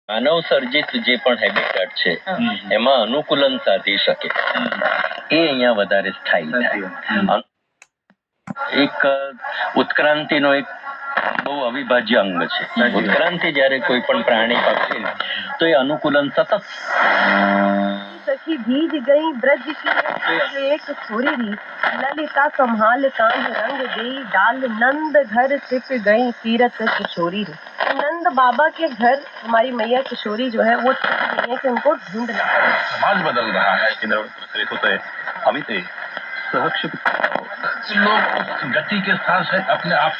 માનવ સર્જિત જે પણ હેબિટેટ છે એમાં અનુકૂલન સાધી શકે એ અહીંયા વધારે સ્થાયી થાય. એક ઉત્ક્રાંતિનો એક બહુ અવિભાજ્ય અંગ છે. ઉત્ક્રાંતિ જ્યારે કોઈ પણ પ્રાણી પક્ષી તો એ અનુકૂલન સતત. सखी भीज गई ब्रज की एक छोरी री ललिता संभाल कांध रंग गई डाल नंद घर छिप गई तीरथ किशोरी री. नंद बाबा के घर हमारी मैया किशोरी जो है वो छिप गई है कि उनको ढूंढना. समाज बदल रहा है कि प्रचलित होते हम थे सहक्षित लोग उस गति के साथ से अपने आप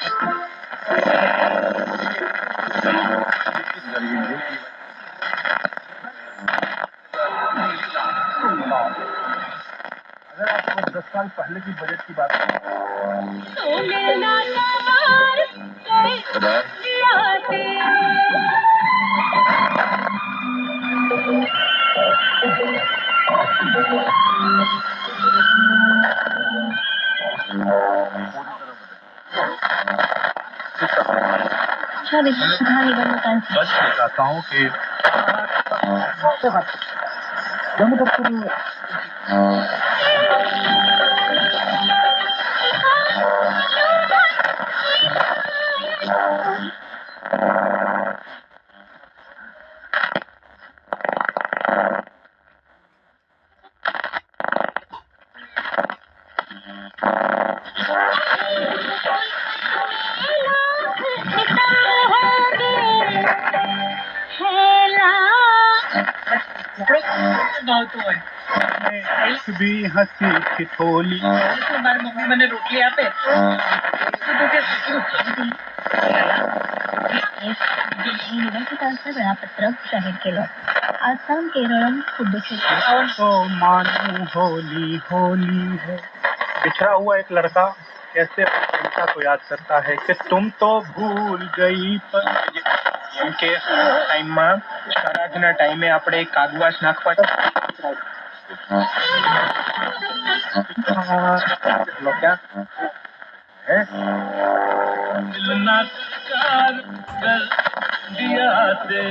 अगर आप 10 साल पहले की बजट की बात करें बस चाहता हूँ कि भी हंसी ठिठोली મારી મમ્મી મને રોટલી આપે वेळापत्रक जाहीर केलं. आसाम केरळम पुडुचेरी. तो मानू होली होली है. बिछड़ा हुआ एक लड़का कैसे प्रेमिका को याद करता है कि तुम तो भूल गई पर કે ટાઈમમાં શ્રાદ્ધના ટાઈમે આપણે કાગવાસ નાખવા मिलना कर दिया से